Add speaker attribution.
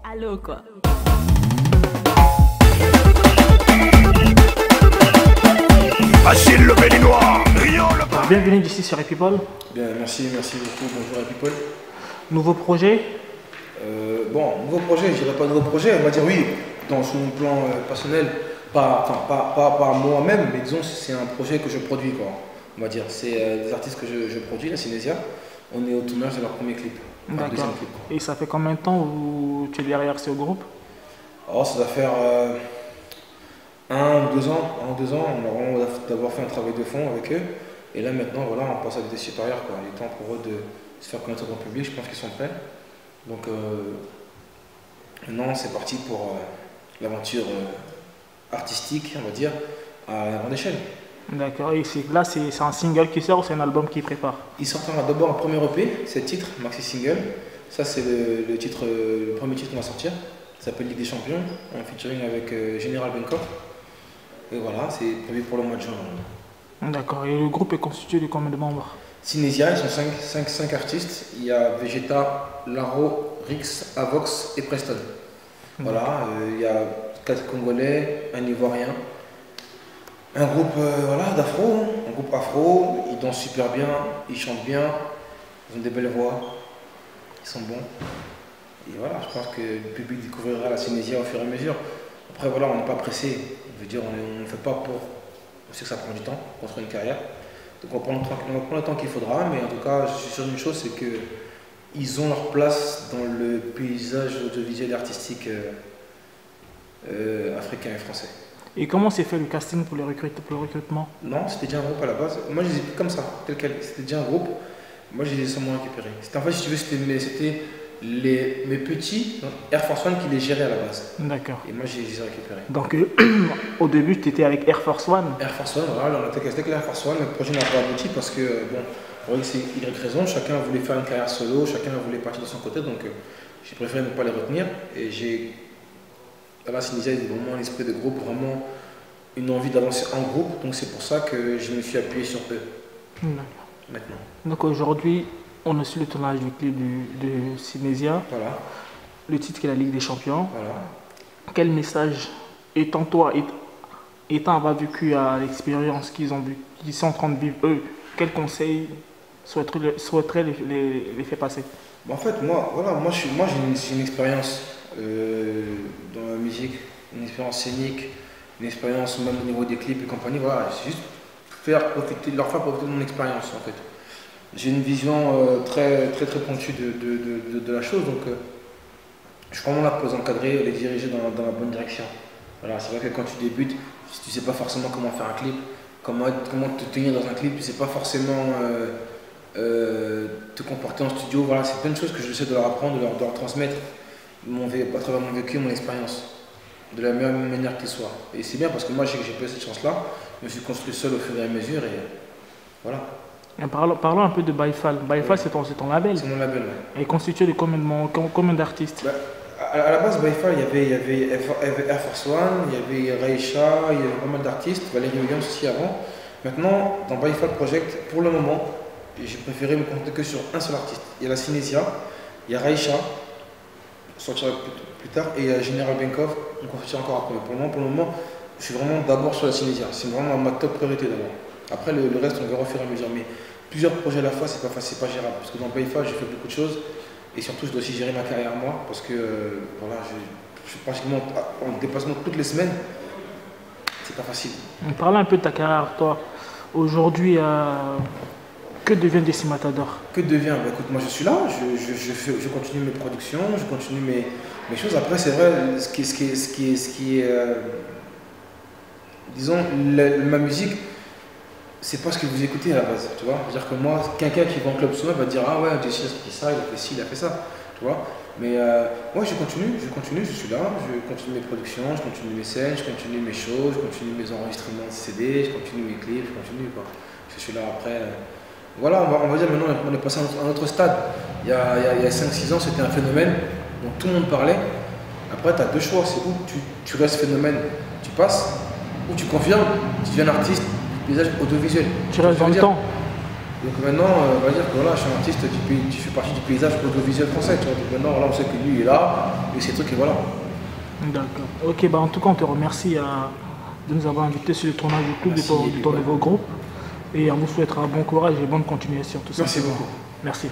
Speaker 1: Allô quoi.
Speaker 2: Achille le Béninois, Rio le Paris.
Speaker 1: Bienvenue ici sur People.
Speaker 3: Bien, merci beaucoup, bonjour People.
Speaker 1: Nouveau projet?
Speaker 3: Nouveau projet, je dirais pas nouveau projet, on va dire oui, dans son plan personnel, pas moi-même, mais disons c'est un projet que je produis quoi. On va dire, c'est des artistes que je produis, la Cinésia. On est au tournage de leur premier clip.
Speaker 1: D'accord. Et ça fait combien de temps où tu es derrière ce groupe?
Speaker 3: Alors ça doit faire 1 ou 2 ans, on a vraiment d'avoir fait un travail de fond avec eux. Et là maintenant, voilà, on passe à des supérieurs quoi. Il est temps pour eux de se faire connaître au grand public, je pense qu'ils sont prêts. Donc maintenant c'est parti pour l'aventure artistique, on va dire, à grande échelle.
Speaker 1: D'accord, et là c'est un single qui sort ou c'est un album qui prépare?
Speaker 3: Il sortira d'abord un premier EP, 7 titres, maxi single. Ça c'est le premier titre qu'on va sortir. Ça s'appelle Ligue des Champions, en featuring avec General Benkoff. Et voilà, c'est prévu pour le mois de juin.
Speaker 1: D'accord, et le groupe est constitué de combien de membres?
Speaker 3: Cinésia, ils sont 5 artistes. Il y a Vegeta, Laro, Rix, Avox et Preston. Voilà, il y a 4 Congolais, un Ivoirien. Un groupe d'afro, un groupe afro, ils dansent super bien, ils chantent bien, ils ont des belles voix, ils sont bons. Et voilà, je pense que le public découvrira la Cinésia au fur et à mesure. Après voilà, on n'est pas pressé, je veux dire, on ne fait pas pour... On sait que ça prend du temps, construire une carrière. Donc on va prendre le temps qu'il faudra, mais en tout cas, je suis sûr d'une chose, c'est qu'ils ont leur place dans le paysage audiovisuel et artistique africain et français.
Speaker 1: Et comment s'est fait le casting pour le recrutement?
Speaker 3: Non, c'était déjà un groupe à la base. Moi, je les ai pris comme ça, tel quel. C'était déjà un groupe. Moi, je les ai seulement récupérés. C'était en fait, si tu veux, c'était mes petits Air Force One qui les géraient à la base.
Speaker 1: D'accord.
Speaker 3: Et moi, je les ai récupérés.
Speaker 1: Donc, au début, tu étais avec Air Force One?
Speaker 3: Air Force One, voilà, on était casté avec l'Air Force One. Le projet n'a pas abouti parce que, bon, pour X et Y raison, chacun voulait faire une carrière solo, chacun voulait partir de son côté. Donc, j'ai préféré ne pas les retenir. Et la Cinésia, il y a vraiment un esprit de groupe, vraiment une envie d'avancer en groupe. Donc, c'est pour ça que je me suis appuyé sur eux. Maintenant.
Speaker 1: Donc, aujourd'hui, on est sur le tournage du clip de Cinésia.
Speaker 3: Voilà.
Speaker 1: Le titre qui est la Ligue des Champions.
Speaker 3: Voilà.
Speaker 1: Quel message, étant avoir vécu à l'expérience qu'ils sont en train de vivre eux, quel conseil souhaiterait les faire passer?
Speaker 3: En fait, moi j'ai une expérience dans la musique, une expérience scénique, une expérience même au niveau des clips et compagnie. Voilà, c'est juste leur faire profiter de mon expérience en fait. J'ai une vision très pointue de la chose, donc je suis vraiment là pour les encadrer, les diriger dans la bonne direction. Voilà, c'est vrai que quand tu débutes, tu ne sais pas forcément comment faire un clip, comment te tenir dans un clip, tu ne sais pas forcément te comporter en studio. Voilà, c'est plein de choses que j'essaie de leur apprendre, de leur transmettre à travers mon vécu, mon expérience, de la meilleure manière qu'il soit. Et c'est bien parce que moi, je sais que j'ai pas eu cette chance-là. Je me suis construit seul au fur et à mesure et voilà.
Speaker 1: Et parlons un peu de Baifal. Baifal, c'est ton label.
Speaker 3: C'est mon label, ouais.
Speaker 1: Et constitué de combien d'artistes?
Speaker 3: À la base, Baifal, il y avait Air Force One, il y avait Raïcha, il y avait pas mal d'artistes, Valérie Williams aussi avant. Maintenant, dans Baifal Project, pour le moment, j'ai préféré me concentrer que sur un seul artiste. Il y a la Cinésia, il y a Raïcha, sortira plus tard, et il y a General Benkoff, on sortira encore après. Pour le moment, je suis vraiment d'abord sur la Cinésia. C'est vraiment ma top priorité d'abord. Après, le reste, on verra au fur et à mesure. Mais plusieurs projets à la fois, c'est pas gérable. Parce que dans Baifal, j'ai fait beaucoup de choses. Et surtout, je dois aussi gérer ma carrière moi. Parce que voilà, je suis pratiquement en déplacement toutes les semaines. C'est pas facile.
Speaker 1: Parlons un peu de ta carrière, toi. Aujourd'hui, que devient Jesse Matador?
Speaker 3: Que devient? Écoute, moi je suis là, je continue mes productions, je continue mes choses. Après, c'est vrai, ce qui est disons, ma musique, c'est pas ce que vous écoutez à la base, tu vois. C'est-à-dire que moi, quelqu'un qui va en club souvent va dire ah ouais, Jesse a sorti ça, il a fait ci, il a fait ça, tu vois. Mais moi je continue, je suis là, je continue mes productions, je continue mes scènes, je continue mes shows, je continue mes enregistrements de CD, je continue mes clips, je continue quoi. Je suis là après. Voilà, on va dire maintenant on est passé à un autre stade. Il y a 5-6 ans, c'était un phénomène dont tout le monde parlait. Après, tu as deux choix, c'est où tu restes phénomène, tu passes, ou tu confirmes, tu deviens un artiste, paysage audiovisuel.
Speaker 1: Tu restes dans le temps.
Speaker 3: Donc maintenant, on va dire que voilà, je suis un artiste du pays, je fais partie du paysage audiovisuel français. Tu vois. Donc maintenant, là, on sait que lui il est là, et ces trucs, et voilà.
Speaker 1: D'accord. Ok, bah en tout cas, on te remercie de nous avoir invités sur le tournage YouTube
Speaker 3: Merci,
Speaker 1: de ton nouveau groupe. Et on vous souhaitera bon courage et bonne continuation. Tout
Speaker 3: Merci
Speaker 1: simplement.
Speaker 3: beaucoup.
Speaker 1: Merci.